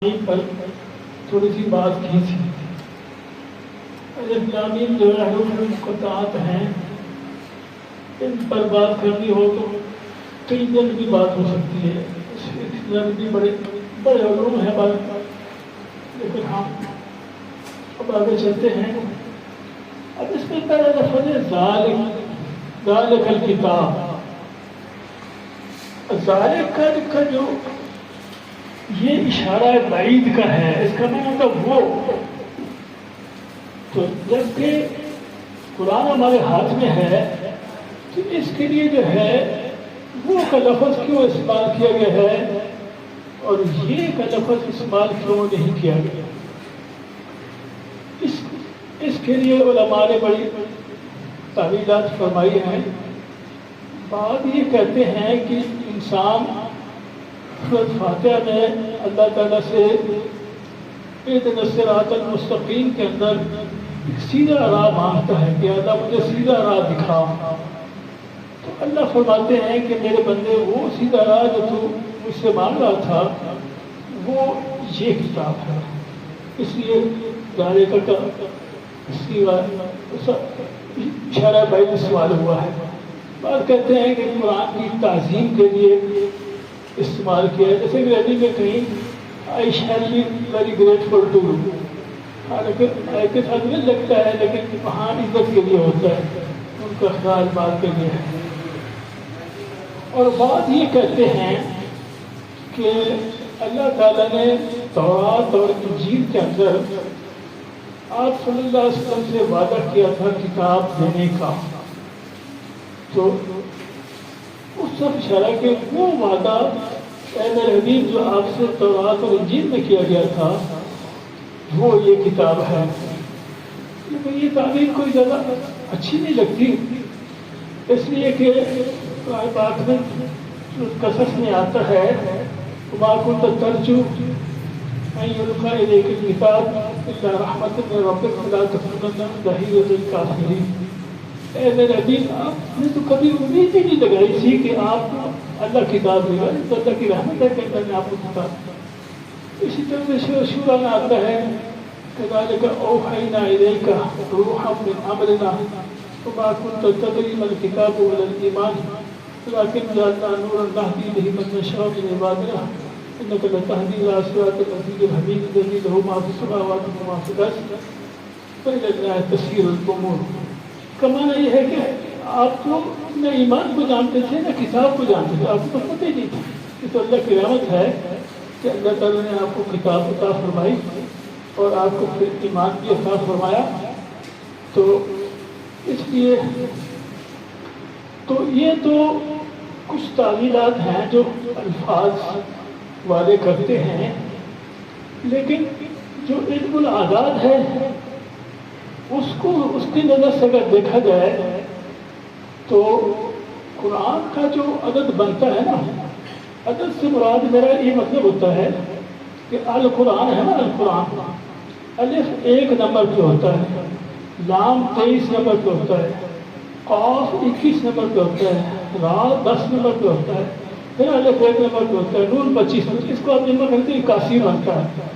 پر تھوڑی سی بات کی تھی۔ الاسلامین جو ہے قطعات ہیں، ان پر بات کرنی ہو تو کئی دن کی بات ہو سکتی ہے۔ اس بھی بڑے بڑے علوم ہیں بات، لیکن ہم اب آگے چلتے ہیں۔ اب اس میں پہلا لفظ ہے ذالک الکتاب۔ ذالک کا جو یہ اشارہ بعید کا ہے، اس کا مطلب وہ، تو جبکہ قرآن ہمارے ہاتھ میں ہے تو اس کے لیے جو ہے وہ کا لفظ کیوں استعمال کیا گیا ہے اور یہ کا لفظ استعمال کیوں نہیں کیا گیا، اس کے لیے علماء نے بڑی تعویلات فرمائی ہیں۔ بعض یہ کہتے ہیں کہ انسان سورۃ فاتحہ میں اللہ تعالیٰ سے اہدنا الصراط المستقیم کے اندر ایک سیدھا راہ مانگتا ہے کہ اللہ مجھے سیدھا راہ دکھا، تو اللہ فرماتے ہیں کہ میرے بندے وہ سیدھا راہ جو تو مجھ سے مانگ رہا تھا وہ یہ کتاب ہے، اس لیے ذالک کا اشارہ بعید سوال ہوا ہے۔ بعض کہتے ہیں کہ قرآن کی تعظیم کے لیے استعمال کیا ہے، جیسے انگریزی میں کہیں I shall be very grateful to you, حالانکہ آئی کے ساتھ نہیں لگتا ہے لیکن وہاں عزت کے لیے ہوتا ہے، ان کا خیال بات کے لیے ہے۔ اور بعض یہ کہتے ہیں کہ اللہ تعالیٰ نے تورات اور انجیل کے اندر آپ صلی اللہ علیہ وسلم سے وعدہ کیا تھا کتاب دینے کا، تو اس سے اشارہ کہ وہ وعدہ اے میرے حبیب جو آپ سے تورات اور انجیل میں کیا گیا تھا وہ یہ کتاب ہے۔ لیکن یہ تعبیر کوئی زیادہ اچھی نہیں لگتی، اس لیے کہ قرآن پاک میں قصص میں آتا ہے وما كنت ترجو ان يلقى اليك الكتاب الا رحمة من ربك فلا تكونن ظهيرا للكافرين۔ اے میرے حبیب آپ نے تو کبھی امید ہی نہیں لگائی تھی کہ آپ اللہ کتاب دے گا، اللہ کی رحمت ہے کہ اللہ نے آپ کو کتاب۔ اسی طرح سے شورا میں آتا ہے كذلك اوحينا اليك روحا من امرنا وما كنت تدري ما الكتاب ولا الايمان ولكن جعلنا نورا نهدي به من نشاء من عبادنا انك لتهدي الى صراط العزيز الحميد الذي له ما في السماوات وما في الارض والى الله تسير الامور۔ کمانا یہ ہے کہ آپ کو نہ ایمان کو جانتے تھے نہ کتاب کو جانتے تھے، آپ کو تو پتہ ہی نہیں تھا۔ یہ تو اللہ کی رحمت ہے کہ اللہ تعالیٰ نے آپ کو کتاب عطا فرمائی اور آپ کو پھر ایمان بھی عطا فرمایا، تو اس لیے تو یہ تو کچھ تعویلات ہیں جو الفاظ والے کرتے ہیں، لیکن جو علم العداد ہے اس کی نظر سے اگر دیکھا جائے تو قرآن کا جو عدد بنتا ہے نا، عدد سے مراد میرا یہ مطلب ہوتا ہے کہ القرآن ہے نا، القرآن الف 1 نمبر پہ ہوتا ہے، لام 23 نمبر پہ ہوتا ہے، قاف 21 نمبر پہ ہوتا ہے، را 10 نمبر پہ ہوتا ہے، پھر الف 1 نمبر پہ ہوتا ہے، نون 25 نمبر، اس کو آپ جمع کرتے 81 بنتا ہے۔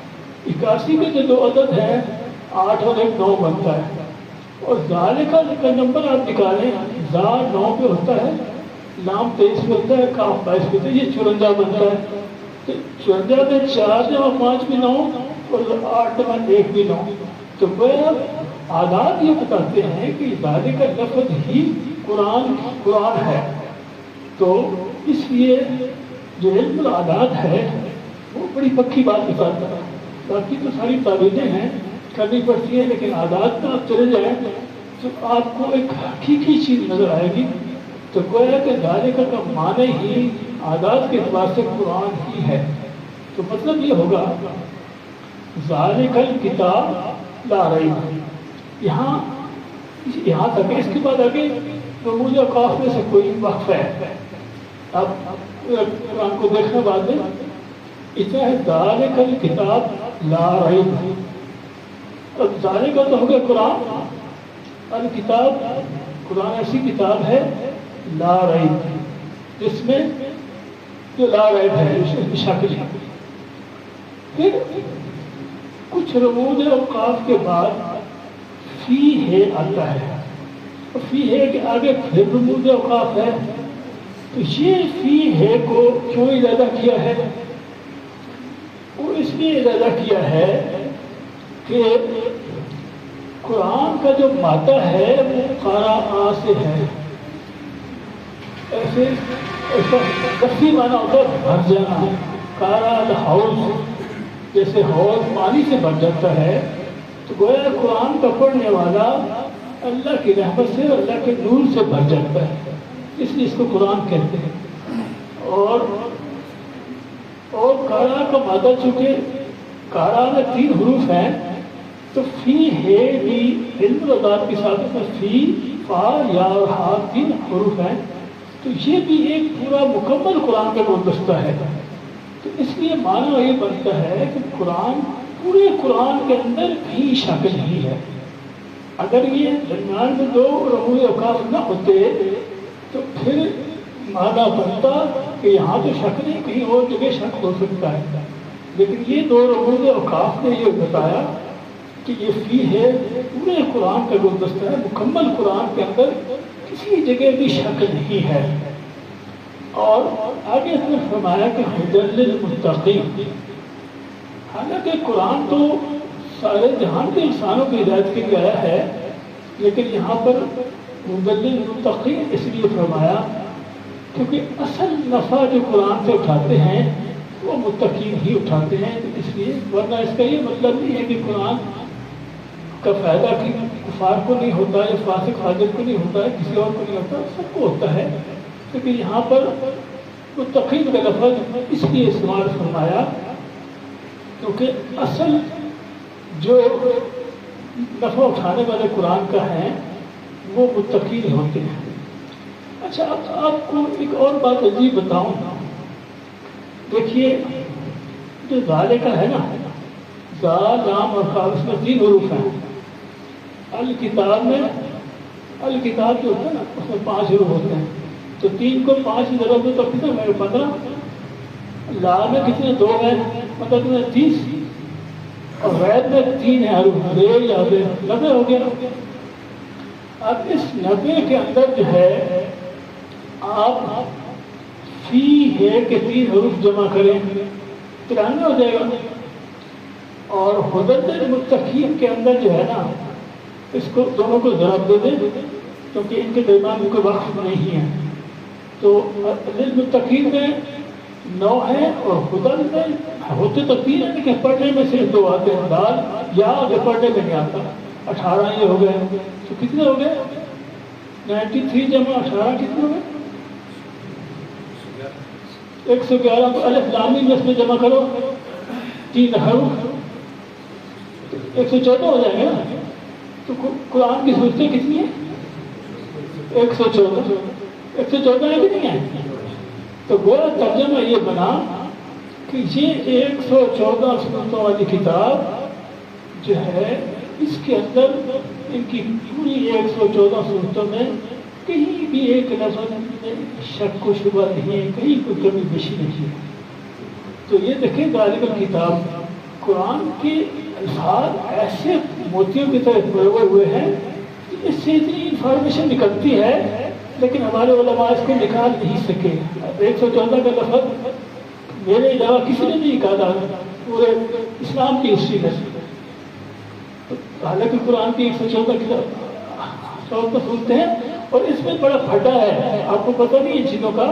81 کے جو 2 عدد ہیں 8 اور 1 9 بنتا ہے، اور ذالک کا نمبر آپ نکالیں، زا 9 پہ ہوتا ہے، لام 23 پہ ہوتا ہے، کاف 22 پہ ہوتا ہے، یہ 54 بنتا ہے۔ تو 54 میں 4 جمع 5 بھی 9 اور 8 جمع 1 بھی 9، تو وہ آداد یہ بتاتے ہیں کہ ذالک کا لفظ ہی قرآن ہے۔ تو اس لیے جو علم العداد ہے وہ بڑی پکی بات بتاتا ہے، باقی تو ساری تعویلیں ہیں کرنی پڑتی ہے، لیکن عادات میں آپ چلے جائیں تو آپ کو ایک حقیقی چیز نظر آئے گی۔ تو گویا کہ ذالک کا معنی ہی عادات کے اعتبار سے قرآن ہی ہے، تو مطلب یہ ہوگا ذالک الکتاب لا ریب۔ یہاں تک اس کے بعد آگے رموز اور قاف میں سے کوئی وقف ہے، اب قرآن کو دیکھنے بعد میں اتنا ہے ذالک الکتاب لا ریب۔ اب ذالک تو ہو گیا قرآن، الکتاب قرآن ایسی کتاب ہے لا ریب جس میں جو لا ریب ہے، شک نہیں۔ پھر کچھ رموز اوقاف کے بعد فی ہے آتا ہے، اور فی ہے کے آگے پھر رموز اوقاف ہے. تو یہ فی ہے کو کیوں ارادہ کیا ہے؟ وہ اس لیے ارادہ کیا ہے کہ قرآن کا جو مادہ ہے وہ قراء سے ہے. ایسے ایسا لفظی معنی ہوتا ہے بھر جانا. قراء الحوض، جیسے حوض پانی سے بھر جاتا ہے، تو گویا قرآن کا پڑھنے والا اللہ کی رحمت سے، اللہ کے نور سے بھر جاتا ہے، اس لیے اس کو قرآن کہتے ہیں. اور قراء کا مادہ چونکہ قراء میں 3 حروف ہیں، تو فی ہے بھی علم وضاحت کے ساتھ میں فی، فا، یا اور ہا 3 حروف ہیں، تو یہ بھی ایک پورا مکمل قرآن کا گلدستہ ہے. تو اس لیے معنی یہ بنتا ہے کہ قرآن، پورے قرآن کے اندر کہیں شک نہیں ہے. اگر یہ درمیان میں 2 رموز اوقاف نہ ہوتے تو پھر معنی بنتا کہ یہاں تو شک نہیں، کہیں اور جگہ شک ہو سکتا ہے. لیکن یہ 2 رموز اوقاف نے یہ بتایا کہ یہ فی ہے پورے قرآن کا گلدستہ ہے، مکمل قرآن کے اندر کسی جگہ بھی شک نہیں ہے. اور آگے اس نے فرمایا کہ ہدی للمتقین. حالانکہ قرآن تو سارے جہان کے انسانوں کی ہدایت کے لیے آیا ہے، لیکن یہاں پر ہدی للمتقین اس لیے فرمایا کیونکہ اصل نفع جو قرآن سے اٹھاتے ہیں وہ متقین ہی اٹھاتے ہیں. اس لیے ورنہ اس کا یہ مطلب نہیں ہے کہ قرآن کا فائدہ کفار کو نہیں ہوتا، یا فاسق فاجر کو نہیں ہوتا ہے، کسی اور کو نہیں ہوتا، سب کو ہوتا ہے. لیکن یہاں پر متقین کا لفظ اس لیے استعمال فرمایا کیونکہ اصل جو نفع اٹھانے والے قرآن کا ہیں وہ متقین ہوتے ہیں. اچھا، اب آپ کو ایک اور بات عجیب بتاؤں. دیکھیے جو ذالے کا ہے نا، ذال، لام اور قاف، اس میں 3 حروف ہیں. الکتاب میں، الکتاب جو ہوتا ہے نا اس میں 5 حروف ہوتے ہیں، تو 3 کو 5 سے ضرب دو تو کتنا ہے؟ 15. لا میں کتنے؟ 2 ہیں، مطلب 30. اور غیر میں 3 ہیں حروف، رے یا بے، 90 ہو گیا. اب اس 90 کے اندر جو ہے آپ فی ہے کہ 3 حروف جمع کریں 93 ہو جائے گا. اور ہدی للمتقین کے اندر جو ہے نا، اس کو دونوں کو ضرب دے دیں کیونکہ ان کے درمیان میں کوئی وقت نہیں ہے. تو للمتقین میں 9 ہے، اور ہدی میں ہوتے تو 3 ہیں لیکن پڑھنے میں صرف 2 آتے ہیں. دال یا آگے پڑھنے میں نہیں آتا. 18 یہ ہو گئے. تو کتنے ہو گئے؟ 93 جمع 18 کتنے ہو گئے؟ 111. الف لام میم اس میں جمع کرو 3 حروف، 114 ہو جائے گا نا. تو قرآن کی صورتیں کتنی ہیں؟ 114. 114 ہے کہ نہیں ہے؟ تو گویا ترجمہ یہ بنا کہ یہ 114 صورتوں والی کتاب جو ہے، اس کے اندر ان کی پوری 114 صورتوں میں کہیں بھی ایک لفظ میں شک و شبہ نہیں ہے، کہیں کوئی کمی بیشی نہیں ہے. تو یہ دیکھیں غالب الکتاب، قرآن کے الفاظ ایسے موتیوں کی طرح پروے ہوئے ہیں کہ اس سے اتنی انفارمیشن نکلتی ہے، لیکن ہمارے علماء اس کو نکال نہیں سکے. 114 کا لفظ میرے علاوہ کسی نے نہیں نکالا پورے اسلام کی ہسٹری میں. حالانکہ قرآن کی 114 کتاب سنتے ہیں، اور اس میں بڑا پھٹا ہے. آپ کو پتہ نہیں ان چیزوں کا،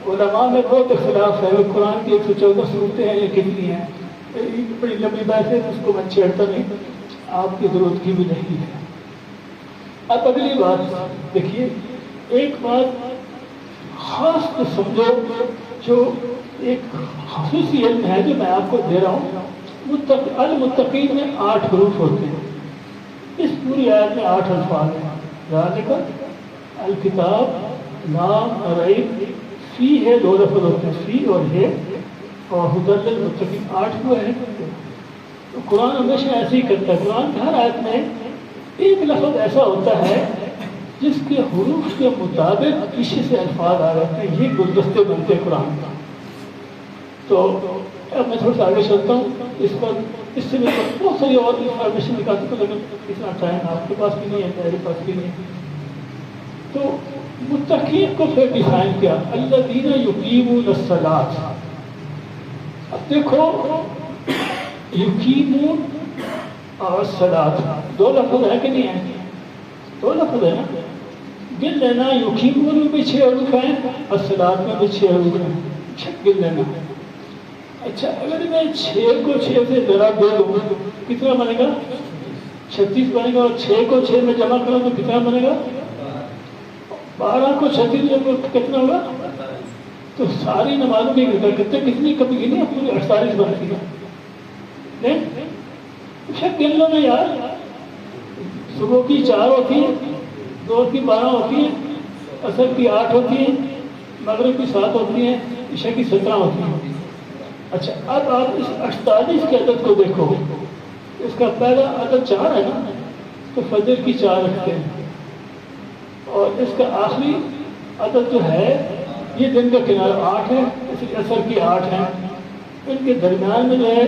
علماء میں بہت اختلاف ہے. قرآن کی 114 صورتیں ہیں یا کتنی ہیں. بڑی لمبی بات ہے، اس کو میں چھیڑتا نہیں، آپ کی ضرورت کی بھی نہیں ہے. اب اگلی بات دیکھیے، ایک بات خاص تو سمجھو، جو ایک خصوصی علم ہے جو میں آپ کو دے رہا ہوں. المتقین میں 8 حروف ہوتے ہیں. اس پوری آیت میں 8 الفاظ ہیں. ذالک الکتاب، لام، ریب، فی ہے 2 لفظ ہوتے ہیں، فی اور ہے، اور ہدی للمتقین 8 ہوئے ہیں. تو قرآن ہمیشہ ایسے ہی کرتا ہے. قرآن کی ہر آیت میں ایک لفظ ایسا ہوتا ہے جس کے حروف کے مطابق پیچھے سے الفاظ آ رہے ہیں. یہ گلدستے بنتے ہیں قرآن کا. تو اب میں تھوڑا سا آگے چلتا ہوں. اس پر اس سے بھی بہت ساری اور انفارمیشن نکالتی ہوں، لیکن اتنا ٹائم آپ کے پاس بھی نہیں ہے، میرے پاس بھی نہیں ہے۔ تو متقین کو پھر ڈیفائن کیا، الذین یقیمون الصلاۃ۔ اب دیکھو یقیمون اور الصلاۃ دو لفظ ہے کہ نہیں ہے؟ دو لفظ ہے نا، گن لینا، یقیمون میں بھی 6 حروف ہیں، الصلاۃ میں بھی 6 حروف ہیں، گن لینا۔ اچھا اگر میں 6 کو 6 سے ضرب دے دوں کتنا بنے گا؟ 36 بنے گا، اور 6 کو 6 میں جمع کروں تو کتنا بنے گا؟ 12 کو 36 میں کتنا ہوگا؟ تو ساری نمازوں کی کرتے کتنی کمی گنی ہے؟ پوری 48 بنتی ہے۔ نہیں شک گن لو نا یار، صبح کی 4 ہوتی ہیں، ظہر کی 12 ہوتی ہیں، عصر کی 8 ہوتی ہیں، مغرب کی 7 ہوتی ہیں، عشاء کی 17 ہوتی ہیں۔ اچھا اب آپ اس 48 کے عدد کو دیکھو، اس کا پہلا عدد 4 ہے نا، تو فجر کی 4 رکھتے ہیں، اور اس کا آخری عدد جو ہے یہ دن کا کنارہ 8 ہے، اس لیے عصر کی 8 ہیں، ان کے درمیان میں جو ہے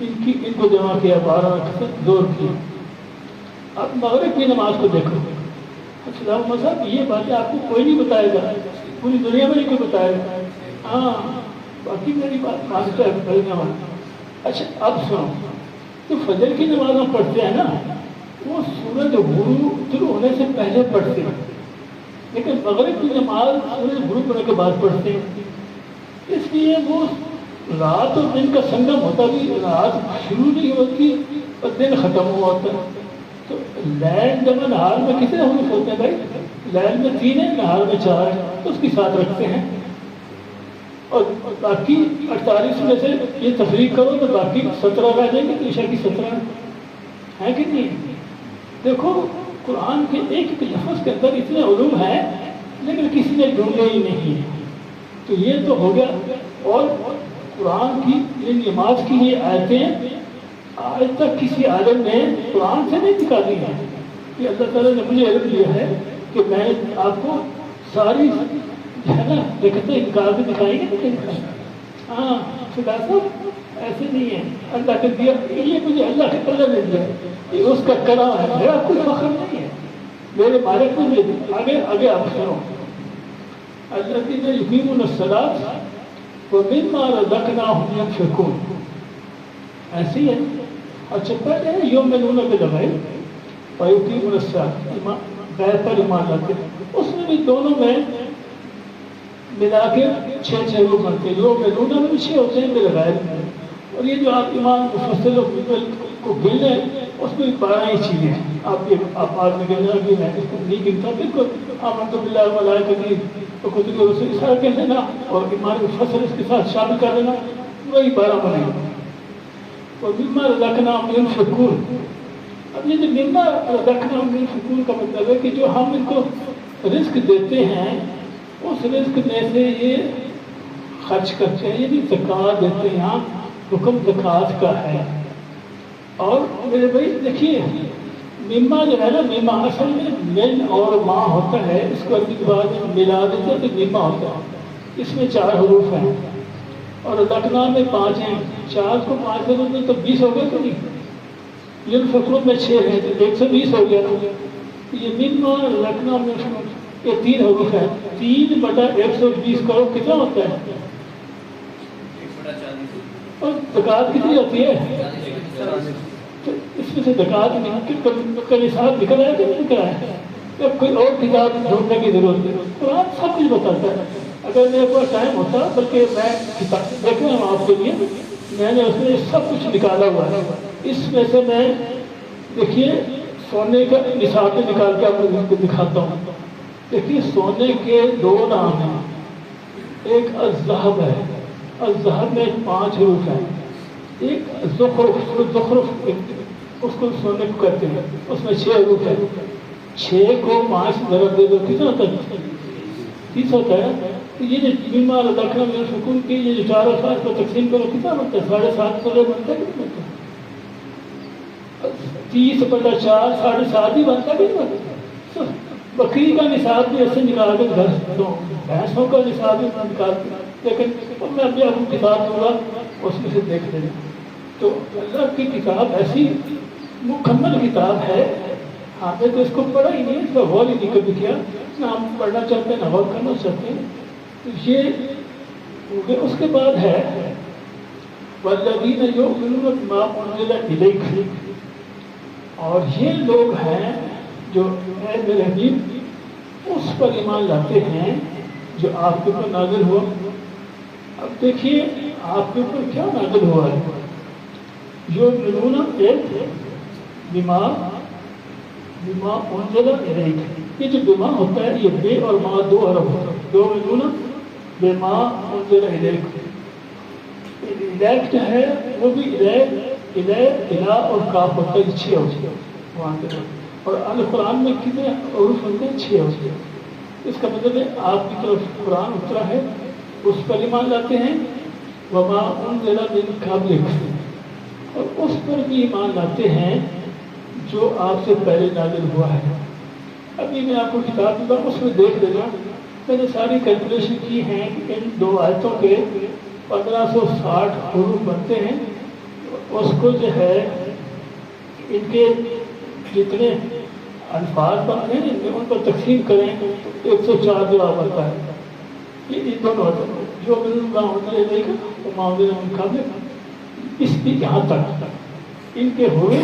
ان کو جمع کیا 12 رکھتے ظہر کی۔ اب مغرب کی نماز کو دیکھو، اسلام مذہب یہ باتیں آپ کو کوئی نہیں بتائے گا، پوری دنیا میں نہیں کوئی بتائے گا، ہاں باقی میری بات مانتا ہے پڑھنے والا۔ اچھا اب سنو، تو فجر کی نماز ہم پڑھتے ہیں نا، وہ سورج غروب شروع ہونے سے پہلے پڑھتے ہیں، لیکن مغرب کی نماز سورج غروب ہونے کے بعد پڑھتے ہیں، اس لیے وہ رات اور دن کا سنگم ہوتا بھی، رات شروع نہیں ہوتی اور دن ختم ہوا ہوتا ہے۔ تو لیل جب نہار میں کتنے حروف ہوتے ہیں بھائی؟ لیل میں 3 ہے، نہار میں 4 ہے، تو اس کی 7 رکھتے ہیں، اور باقی 48 میں سے یہ تفریق کرو تو باقی 17 رہ جائیں گے، تو عشاء کی 17 ہے کہ نہیں؟ دیکھو قرآن کے ایک ایک لفظ کے اندر اتنے علوم ہیں، لیکن کسی نے ڈھونڈے ہی نہیں ہے۔ تو یہ تو ہو گیا، اور قرآن کی یہ نماز کی یہ آیتیں آج تک کسی عالم نے قرآن سے نہیں نکالی ہیں، کہ اللہ تعالیٰ نے مجھے علم دیا ہے کہ میں آپ کو ساری جو ہے نا دقتیں نکال کے دکھائیں گے، نہیں دکھائیں گے۔ ہاں خدا صاحب ایسے نہیں ہے، اللہ کے دیا یہ مجھے اللہ کے اللہ نے دیا، یہ اس کا کرم ہے، میرا کوئی فخر نہیں ہے، میرے مالک نے مجھے آگے آگے آپ سنو، الذین یقیمون الصلاۃ ومما رزقناہم ینفقون، ایسی ہے۔ اچھا پہلے ہے یؤمنون بالغیب ویقیمون الصلاۃ، غیب پر ایمان لاتے ہیں، اس میں بھی دونوں میں ملا کے 6 لوگ بنتے ہیں، یؤمنون میں بھی 6 ہوتے ہیں، بالغیب میں، اور یہ جو آپ ایمان مفصل کو گن لیں اس میں 12 ہی چیزیں ہیں، آپ آج میں گننا بھی میں اس کو نہیں گنتا، بالکل آمنت باللہ وملائکتہ وکتبہ ورسلہ سارا کہہ لینا، اور ایمان مفصل اس کے ساتھ شامل کر لینا، وہی 12 بنے گا۔ اور مما رزقناہم ینفقون، اب یہ جو مما رزقناہم ینفقون کا مطلب ہے کہ جو ہم ان کو رزق دیتے ہیں اس رزق میں سے یہ خرچ کرتے ہیں، یعنی زکوٰۃ دیتے ہیں، یہاں حکم زکوٰۃ کا ہے۔ اور میرے بھائی دیکھیے مما جو ہے نا، مما اصل میں من اور ماں ہوتا ہے، اس کو عربی کے بعد ملا دیتے ہیں تو مما ہوتا ہے، اس میں 4 حروف ہیں، اور رزقنا میں 5 ہیں، 4 کو 5 سے دو تو 20 ہو گئے، تو نہیں ینفقون میں 6 ہیں تو 120 ہو گیا۔ یہ مما رزقنا میں یہ 3 حروف ہیں، 3/120 کرو کتنا ہوتا ہے؟ اور زکوٰۃ کتنی ہوتی ہے؟ تو اس میں سے زکوٰۃ کا نصاب نکل آیا کہ نہیں نکل آیا؟ اب کوئی اور کتاب ڈھونڈنے کی ضرورت ہے، قرآن سب کچھ بتاتا ہے۔ اگر میرے پاس ٹائم ہوتا، بلکہ میں کتاب دیکھ رہا ہوں آپ کے لیے، میں نے اس میں سب کچھ نکالا ہوا ہے، اس میں سے میں دیکھیے سونے کا نصاب میں نکال کے آپ کو دکھاتا ہوں۔ دیکھیے سونے کے 2 نام ہیں، ایک الذہب ہے، الذہب میں 5 حروف ہیں، ایک زخرف اس کو سونے کو کہتے ہیں، اس میں 6 حروف ہیں، 6 کو 5 ضرب دے دو کتنا ہوتا ہے؟ 30 ہوتا ہے۔ تو یہ جو مما رزقناہم ینفقون کی یہ جو 4 افراد کو تقسیم کرو کتنا بنتا ہے؟ 750 بنتا ہے، کتنا بنتا ہے؟ 30/4 7.5 ہی بنتا ہے، کتنا بنتا ہے؟ بکری کا نصاب بھی ایسے نکال کے گھر دو، بھینسوں کا نصاب بھی نکال کے، لیکن میں ابھی آپ کو کتاب دوں گا اس میں سے دیکھ لینا۔ تو اللہ کی کتاب ایسی مکمل کتاب ہے، ہم نے تو اس کو پڑھا ہی نہیں، اس پر غور ہی نہیں کبھی کیا، نہ ہم پڑھنا چاہتے ہیں نہ غور کرنا چاہتے ہیں. تو یہ اس کے بعد ہے والذین یؤمنون بما انزل الیک، اور یہ لوگ ہیں جو اے میرے حبیب اس پر ایمان لاتے ہیں جو آپ کے اوپر نازل ہوا. اب دیکھیے آپ کے اوپر کیا نازل ہوا ہے. یؤمنون بما انزل الیک، یہ جو بما ہوتا ہے یہ بے اور ما دو حرف ہوتا ہے. یؤمنون بما انزل الیک، الیک جو ہے وہ بھی الہ اور کاف ہوتا ہے، 6 ہوتے ہیں وہاں کے. اور القرآن میں کتنے حروف ہوتے ہیں؟ 6 ہوتے ہیں. اس کا مطلب ہے آپ کی طرف قرآن اترا ہے اس پر ایمان لاتے ہیں. وما انزل من قبلک، اور اس پر بھی ایمان لاتے ہیں جو آپ سے پہلے نازل ہوا ہے. ابھی میں آپ کو کتاب دوں گا، اس میں دیکھ لینا، میں نے ساری کیلکولیشن کی ہیں کہ ان 2 آیتوں کے 1560 حروف بنتے ہیں. اس کو جو ہے ان کے جتنے الفاظ بنتے ہیں ان پر تقسیم کریں تو 104 جواب بنتا ہے. یہ دونوں ہوتے ہیں جو معاملے اس بھی یہاں تک ان کے ہوئے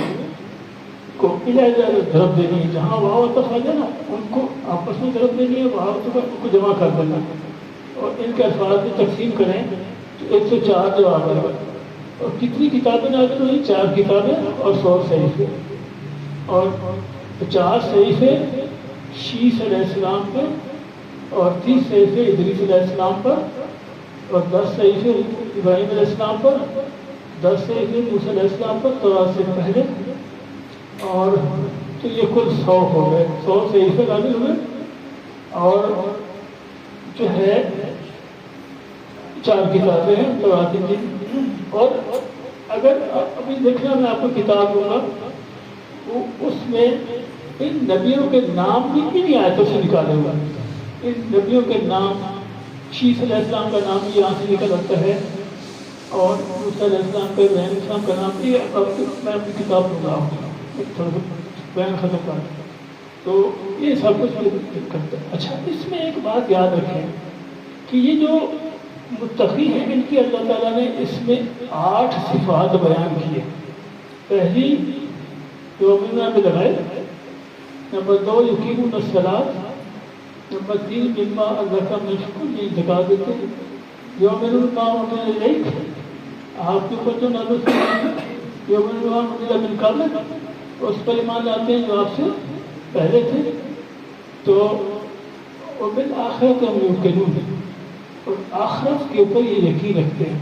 کو ضرب دینی ہے. جہاں واو تک آ جائے نا ان کو آپس میں ضرب دینی ہے، واو تک ان کو جمع کر دینا اور ان کے الفاظ کی تقسیم کریں تو 104 جواب آئے گا. اور کتنی کتابیں نازل ہوئی؟ 4 کتابیں اور 100 صحیفے. اور 50 صحیفے شیس علیہ السلام پر، اور 30 صحیفے ادریس علیہ السلام پر، اور 10 صحیفے ابراہیم علیہ السلام پر، 10 صحیفے موسیٰ علیہ السلام پر تورات سے پہلے. اور تو یہ کل 100 ہو گئے، 100 صحیفے نازل ہوئے. اور جو ہے 4 کتابیں ہیں تورات انجیل. اور اگر ابھی دیکھنا میں آپ کو کتاب دوں گا، اس میں ان نبیوں کے نام بھی انہی آیتوں سے نکالے ہوئے. ان نبیوں کے نام، شیس علیہ السلام کا نام یہاں سے نکل آتا ہے، اور موسیٰ علیہ السلام کا، ابراہیم علیہ السلام کا نام. یہ میں اپنی کتاب دوں گا تھوڑا سا بیان ختم کر. تو یہ سب کچھ کرتا ہے. اچھا، اس میں ایک بات یاد رکھیں کہ یہ جو متقی ہیں ان کی اللہ تعالیٰ نے اس میں 8 صفات بیان کی ہے. پہلی یؤمنون بالغیب، نمبر 2 یقیمون الصلاۃ، نمبر 3 مما رزقناہم ينفقون، یہ زکات دیتے ہیں. یؤمنون بما انزل الیک، آپ کے اوپر جو نازل کیا ہے. یؤمنون بما انزل من قبلک، اس پر ایمان لاتے ہیں جو آپ سے پہلے تھے. تو وبالآخرۃ ہم یوقنون، اور آخرت کے اوپر یہ یقین رکھتے ہیں.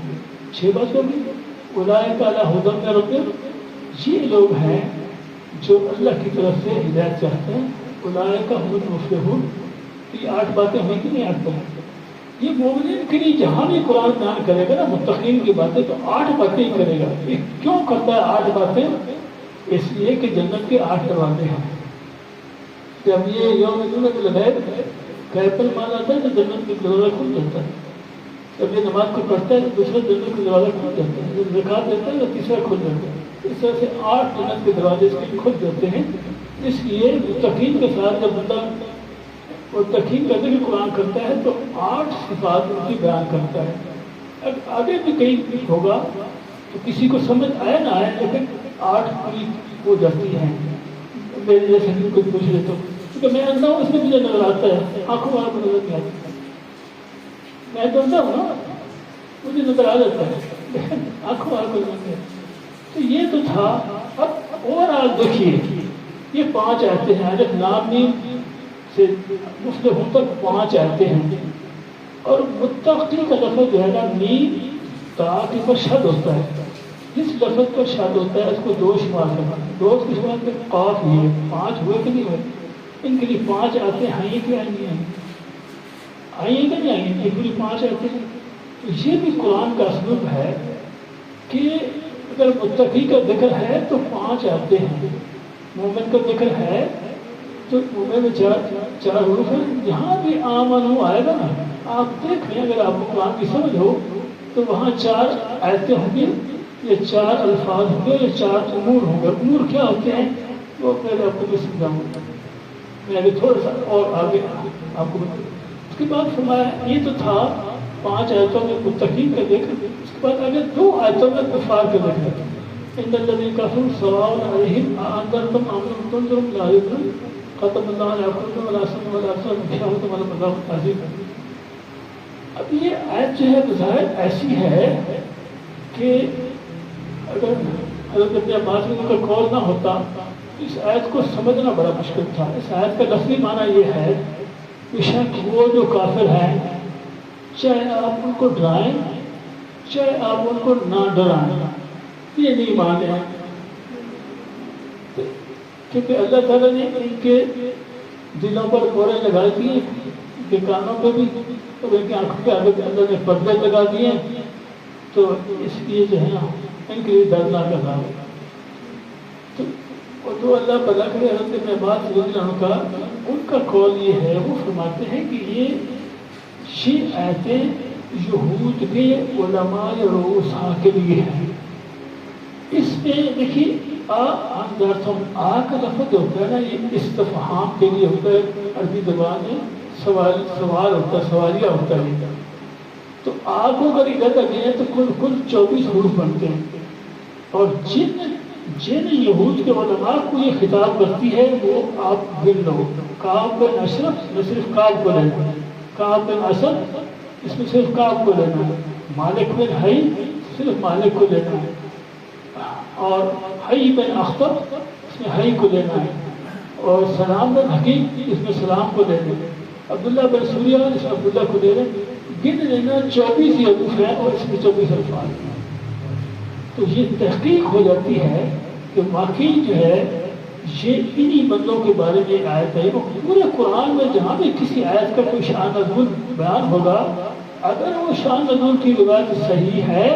6 باتوں میں اولئک علی ھدی من ربہم، یہ لوگ ہیں جو اللہ کی طرف سے ہدایت چاہتے ہیں. اولئک ھم المفلحون. یہ 8 باتیں ہوئی کہ نہیں 8 باتیں؟ یہ مومنین کے لیے جہاں بھی قرآن بیان کرے گا نا متقین کی باتیں تو 8 باتیں ہی کرے گا. یہ کیوں کرتا ہے 8 باتیں؟ اس لیے کہ جنت کے 8 دروازے ہیں. جب یہ یؤمنون بالغیب غیب پر ایمان آتا ہے تو جنت کا دروازہ کھل جاتا ہے. جب یہ نماز کو پڑھتا ہے تو دوسرا جنت کا دروازہ کھل جاتا ہے. جب زکات دیتا ہے تو تیسرا کھل جاتا ہے. اس طرح سے 8 جنت کے دروازے اس کے کھل جاتے ہیں. اس لیے متقین کے ساتھ جب بندہ اور تقین کا ذکر قرآن کرتا ہے تو 8 صفات ان کی بیان کرتا ہے. اب آگے بھی کہیں ہوگا تو کسی کو سمجھ آئے نہ آئے لیکن 8 پوری ہو جاتی ہیں. میرے جیسے بھی کوئی پوچھ لے تو کیونکہ میں اندھا ہوں، اس میں مجھے نظر آتا ہے، آنکھوں والوں کو نظر نہیں آتا. میں تو اندھا ہوں نا، مجھے نظر آ جاتا ہے لیکن آنکھوں والوں کو نظر نہیں آتا. تو یہ تو تھا. اب اوور آل دیکھیے یہ 5 آیتیں ہیں. الف لام میم سے مفلحون تک 5 آیتیں ہیں. اور متقی کا لفظ جو ہے نا میم تا کے پر شد ہوتا ہے. جس لفظ پر شد ہوتا ہے اس کو 2 شمار کرنا. 2 کے شمار میں قاف ہی ہے. 5 ہوئے کہ نہیں ہوئے؟ ان کے لیے 5 آتے ہیں کہ آئیں گے؟ آئیں کہ نہیں آئیں؟ یہ پوری 5 آتے ہیں. یہ بھی قرآن کا اسلوب ہے کہ اگر متقی کا ذکر ہے تو 5 آتے ہیں. مومن کا ذکر ہے تو مومن میں 4 حروف ہیں. جہاں بھی آمنو آئے گا نا آپ دیکھ لیں، اگر آپ کو قرآن کی سمجھ ہو تو وہاں 4 آیتیں ہوں گی یہ 4 الفاظ ہوں گے، یہ 4 امور ہوں گے۔ امور کیا ہوتے ہیں وہ پہلے آپ کو بھی سمجھاؤں گا، میں ابھی تھوڑا سا اور آگے آپ کو بتاؤں۔ اس کے بعد فرمایا یہ تو تھا 5 آیتوں میں متقین کا ذکر، اس کے بعد اگر 2 آیتوں میں کفار کا ذکر، ان الذین کفروا سواء علیہم اانذرتم ام لم تنذرهم لا یؤمنون ختم اللہ علی قلوبہم ولا سمعوا ولا ابصارهم غشاوۃ ولہم عذاب عظیم۔ اب یہ آیت جو ہے بظاہر ایسی ہے کہ اگر حضرت ابن عباس کا قول نہ ہوتا اس آیت کو سمجھنا بڑا مشکل تھا۔ اس آیت کا لفظی معنی یہ ہے کہ شک وہ جو کافر ہیں چاہے آپ ان کو ڈرائیں چاہے آپ ان کو نہ ڈرائیں یہ نہیں مانے، کیونکہ اللہ تعالیٰ نے ان کے دلوں پر کورے لگا دیے، ان کے کانوں پہ بھی اور ان کی آنکھوں کے آگے اللہ نے پردے لگا دیے، تو اس لیے جو ہے نا ان کے لیے دردناک عذاب ہے۔ اور جو اللہ بلا کرے حضرت ابن عباس رضی اللہ عنہ کا ان کا قول یہ ہے، وہ فرماتے ہیں کہ یہ آیتیں یہود کے علماء رؤسا کے لیے ہیں۔ اس میں دیکھیے آ کا لفظ ہوتا ہے نا، یہ استفہام کے لیے ہوتا ہے، عربی زبان میں سوال ہوتا ہے، سوالیہ ہوتا ہے۔ تو آ کو اگر ادھر لگے ہیں تو کل 24 حروف بنتے ہیں، اور جن یہود کے علماء کو یہ خطاب کرتی ہے وہ آپ گن لو۔ کعب بن اشرف میں صرف کعب کو لینا ہے، کعب بن اسد اس میں صرف کعب کو لینا ہے، مالک بن حی صرف مالک کو لینا ہے، اور حی بن اخطب اس میں حی کو لینا ہے، اور سلام بن حکیم اس میں سلام کو لینا ہے، عبداللہ بن سوریہ اس میں عبداللہ کو لینا ہے۔ گن لینا 24 حروف ہے اور اس میں 24 الفاظ ہیں۔ تو یہ تحقیق ہو جاتی ہے کہ واقعی جو ہے یہ انہی بندوں کے بارے میں آیت ہے۔ وہ پورے قرآن میں جہاں بھی کسی آیت کا کوئی شان نزول بیان ہوگا، اگر وہ شان نزول کی روایت صحیح ہے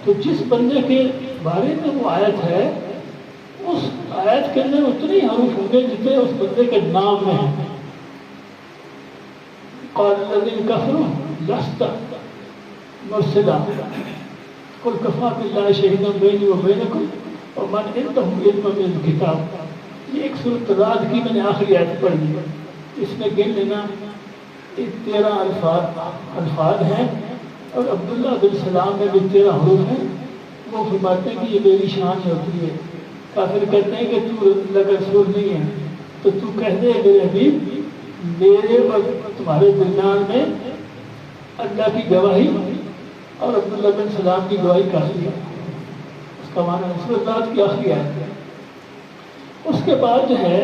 تو جس بندے کے بارے میں وہ آیت ہے اس آیت کے اندر اتنے حروف ہوں گے جتنے اس بندے کے نام میں ہیں۔ قال الذين كفروا لست مرسلا قل كفى بالله شهيدا بيني وبينكم ومن عنده علم من الكتاب۔ یہ ایک سورۃ رعد کی میں نے آخری آیت پڑھی، اس میں گن لینا 13 الفاظ ہیں، اور عبداللہ بن سلام میں بھی 13 حروف ہیں۔ وہ فرماتے ہیں کہ یہ میری شان ہوتی ہے۔ کافر کہتے ہیں کہ تو اللہ کا رسول نہیں ہے، تو تو کہہ دے میرے حبیب میرے اور تمہارے درمیان میں اللہ کی گواہی اور عبداللہ بن سلام کی گواہی کافی ہے۔ اس کا معنی سورۃ رعد کی آخری آیت ہے۔ اس کے بعد جو ہے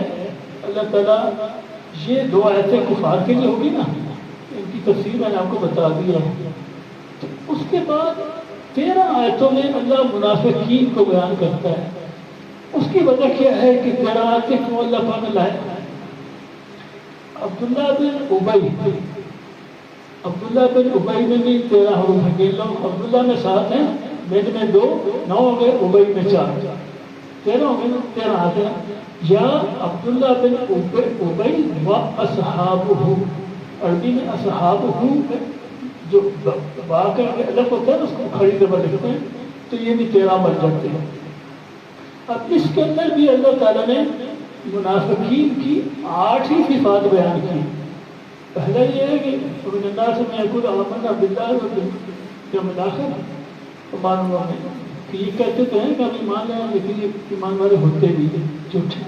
اللہ تعالیٰ یہ 2 آیتیں کفار کے لیے ہوگی نا، ان کی تفسیر میں نے آپ کو بتا دی ہے۔ تو اس کے بعد 13 آیتوں میں اللہ منافقین کو بیان کرتا ہے۔ اس کی وجہ کیا ہے کہ 13 آیتیں کیوں اللہ پاک نے لائے؟ عبداللہ بن ابی میں بھی 13 حروف ہیں، گن لو۔ عبداللہ میں 7 ہیں، بن میں 2، 9 ہو گئے، ابی میں 4، 13 ہو گئے، 13 آتے ہیں۔ یا عبداللہ بن ابی و اصحابہ، عربی میں اصحابہ جو با کا الف ہوتا ہے اس کو کھڑی زبر لکھتے ہیں، تو یہ بھی 13 بن جاتے ہیں۔ اب اس کے اندر بھی اللہ تعالیٰ نے منافقین کی 8 ہی صفات بیان کی۔ پہلا یہ ہے کہ ومن الناس من یقول آمنا باللہ والیوم الآخر، تو معلوم ہے کہ یہ کہتے تو ہیں کہ ہم ایمان لائیں، لیکن یہ ایمان والے ہوتے بھی ہیں جھوٹے،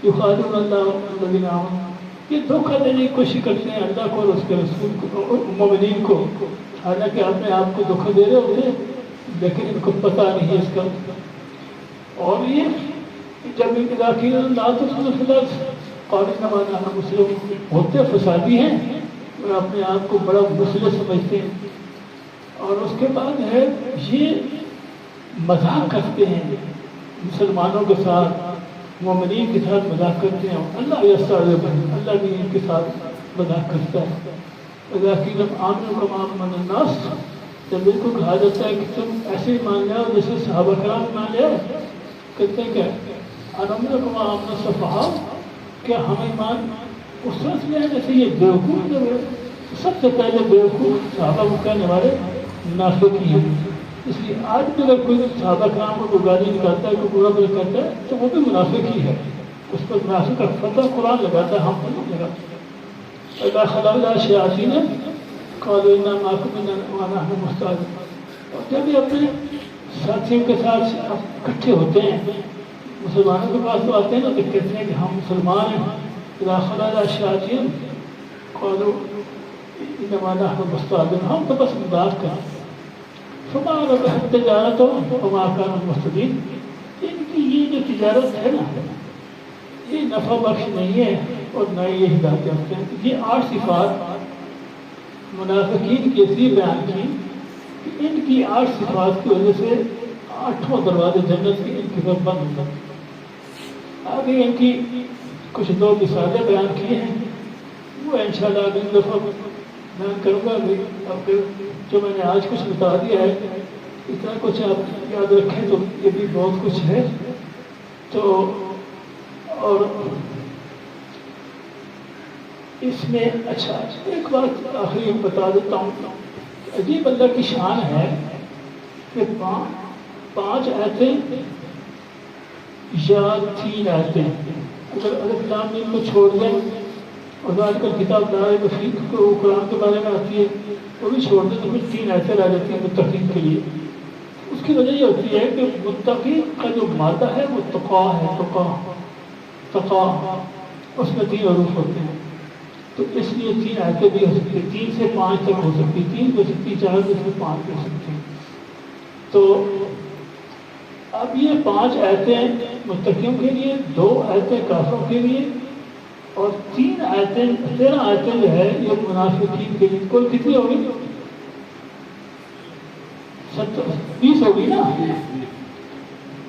یخادعون اللہ والذین آمنوا، یہ دھوکہ دینے کی کوشش کرتے ہیں اللہ کو اور اس کے رسول کو اور مومنین کو، حالانکہ اپنے آپ کو دھوکہ دے رہے ہوتے ہیں لیکن ان کو پتہ نہیں ہے اس کا۔ اور یہ جب اذا قیل لا تفسدوا فی الارض قالوا انما نحن مصلحون، ہوتے فسادی ہیں اور اپنے آپ کو بڑا مصلح سمجھتے ہیں۔ اور اس کے بعد ہے یہ مذاق کرتے ہیں مسلمانوں کے ساتھ، مومنین کے ساتھ مذاق کرتے ہیں، اللہ یستعذ بہم، اللہ بھی ان کے ساتھ مذاق کرتا ہے۔ اذا قیل آمنوا کما آمن الناس، جب ان کو کہا جاتا ہے کہ تم ایسے ہی مان جاؤ جیسے صحابہ کرام مان جائے، کہتے ہیں کہ انؤمن کما آمن السفہاء، کیا ہم ایمان اس طرح سے ہیں جیسے یہ بیوقوف جو ہے؟ سب سے پہلے بیوقوف صحابہ کو کہنے والے منافق ہی ہیں، اس لیے آج بھی اگر کوئی صحابہ کرام کو کوئی گالی نکالتا ہے کوئی برا برا کرتا ہے تو وہ بھی منافق ہی ہے. اس پر منافق کا فتح قرآن لگاتا ہے, ہم پر نہیں لگاتا. اللہ خلا شیاطین قالوا انا معکم انما نحن مستهزئون. اور جب بھی اپنے ساتھیوں کے ساتھ اکٹھے ہوتے ہیں مسلمانوں کے پاس تو آتے ہیں نا, تو کہتے ہیں کہ ہم مسلمان ہیں. اذا خلا شیاطین قالوا انما نحن مستهزئون, ہم تو بس مذاق کریں. فما ربحت تجارتهم وما كانوا مهتدين. ان کی یہ جو تجارت ہے نا یہ نفع بخش نہیں ہے اور نہ یہ ہدایت یافتہ ہے. یہ 8 صفات منافقین کی ایسی بیان کی کہ ان کی 8 صفات کی وجہ سے 8 دروازے جنت کے ان کے پر بند ہو جاتے. آگے ان کی کچھ 2 مثالیں بیان کی ہیں, وہ انشاءاللہ اگلی دفعہ بیان کروں گا. اب جو میں نے آج کچھ بتا دیا ہے اتنا کچھ آپ یاد رکھیں تو یہ بھی بہت کچھ ہے. تو اور اس میں اچھا ایک بات آخری بتا دیتا ہوں. عجیب اللہ کی شان ہے کہ 5 آیتیں یا 3 آیتیں اگر الف لام میم کو چھوڑ دیں اور آج کل کتاب دار تفریق کو قرآن کے بارے میں آتی ہے وہ بھی چھوڑ دیں تو پھر 3 آیتیں رہ جاتی ہیں متقین کے لیے. اس کی وجہ یہ ہوتی ہے کہ متقی کا جو مادہ ہے وہ تقا ہے. تقا اس میں 3 حروف ہوتے ہیں تو اس لیے 3 آیتیں بھی ہو سکتی ہیں. 3 سے 5 تک ہو سکتی, 3 بھی ہو سکتی, 4 سے 5 بھی ہو سکتی ہیں. تو اب یہ 5 آیتیں متقیوں کے لیے, 2 آیتیں کافروں کے لیے اور 3 آیتیں 13 آیتیں جو ہے یہ منافقین کے لیے. کل کتنی ہوگی؟ 20 ہوگی نا,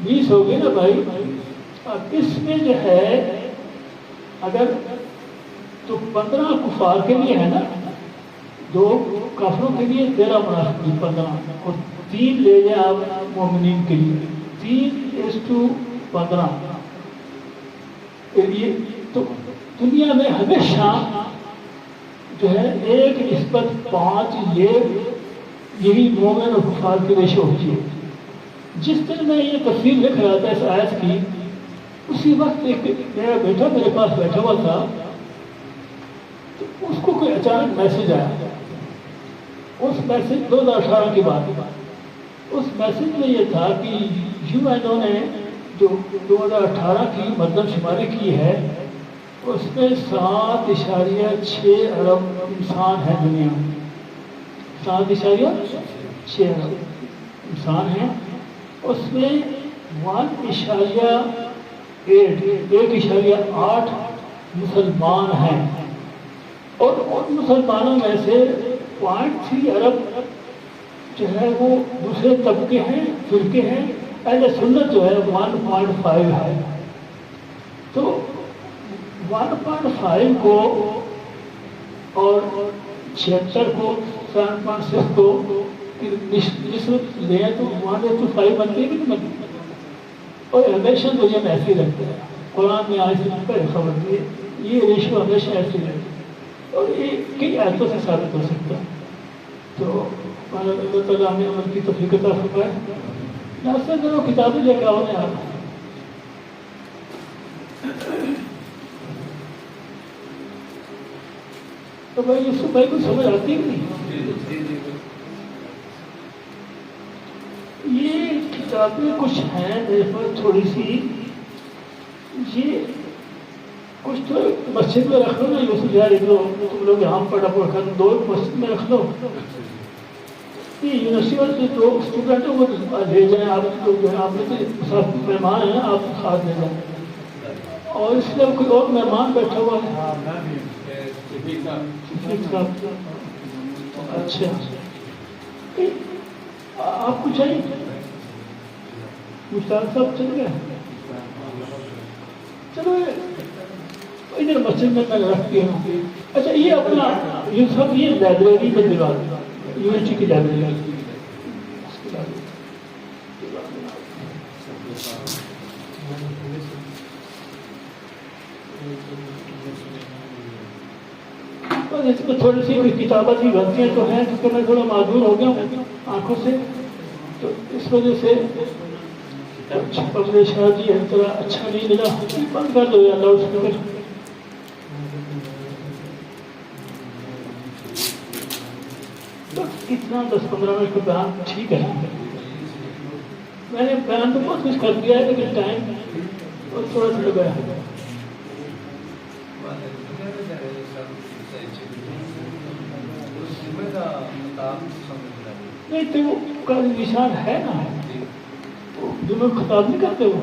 20 ہوگی نا بھائی. اب اس میں جو ہے اگر تو 15 کفار کے لیے ہے نا, 2 کافروں کے لیے, 13 منافقین 15 اور 3 لے جائیں آپ مومنین کے لیے, 3:15 کے لیے. تو دنیا میں ہمیشہ جو ہے 1:5 یہی مومن اور کفار کی ریشو ہوتی ہے. جس دن میں یہ تفسیر لکھ رہا تھا اس آیت کی اسی وقت ایک میرا بیٹا میرے پاس بیٹھا ہوا تھا تو اس کو کوئی اچانک میسج آیا. اس میسج 2018 کی بات ہے. اس میسج میں یہ تھا کہ یو این او نے جو 2018 کی مردم شماری کی ہے اس میں 7.6 ارب انسان ہیں دنیا میں. 7.6 ارب انسان ہیں. اس میں 1.8 مسلمان ہیں اور ان مسلمانوں میں سے 0.3 ارب جو ہے وہ دوسرے طبقے ہیں, فرقے ہیں. اہل سنت جو ہے 1.5 ہے. تو 1.5 کو اور 76 کو 7.6 کو نسبت لیں تو 1:5 بنتی ہے کہ نہیں بنتی. اور ہمیشہ دنیا میں ایسے ہی رہتے ہیں. قرآن میں آج سے پہلے خبر دی یہ ریشو ہمیشہ ایسے رہتی ہے اور یہ کئی آیتوں سے ثابت ہو سکتا ہے. تو اللہ تعالیٰ ہمیں عمل کی توفیق عطا فرمائے. ناصر کرو کتابیں لے کے آؤ نا آپ. تو بھائی یوسف بھائی کو سمجھ آتی ہے نہیں؟ یہ کتابیں کچھ ہیں میرے پاس تھوڑی سی, یہ کچھ تو مسجد میں رکھ لو نا یوسف یار, تم لوگ یہاں پڑھا پڑھا 2 مسجد میں رکھ لو. یہ یونیورسٹی والے جو اسٹوڈنٹ ہیں وہ لے جائیں, آپ جو ہے آپ نے ساتھ مہمان ہیں آپ ساتھ لے جائیں. اور اس لیے کوئی اور مہمان بیٹھا ہوا ہے. اچھا آپ کو چاہیے مشتاق صاحب چل گئے. چلو ادھر مسجد میں رکھتی ہوں. اچھا یہ اپنا یہ سب یہ لائبریری میں دلوا یونیورسٹی کی لائبریری. اس میں تھوڑی سی کتابت کی غلطیاں تو ہیں کیونکہ میں تھوڑا معذور ہو گیا ہوں آنکھوں سے. تو اس وجہ سے اپنے شاہ جی ہر طرح اچھا نہیں لگا، بند کر دو یا لاؤڈ اسپیکر. اتنا 10-15 منٹ کا بیان ٹھیک ہے، میں نے بیان تو بہت کچھ کر دیا ہے لیکن ٹائم اور تھوڑا سا لگا ہے. نہیں تو وہ کا نشان ہے نا، جنہوں خطاب نہیں کرتے وہ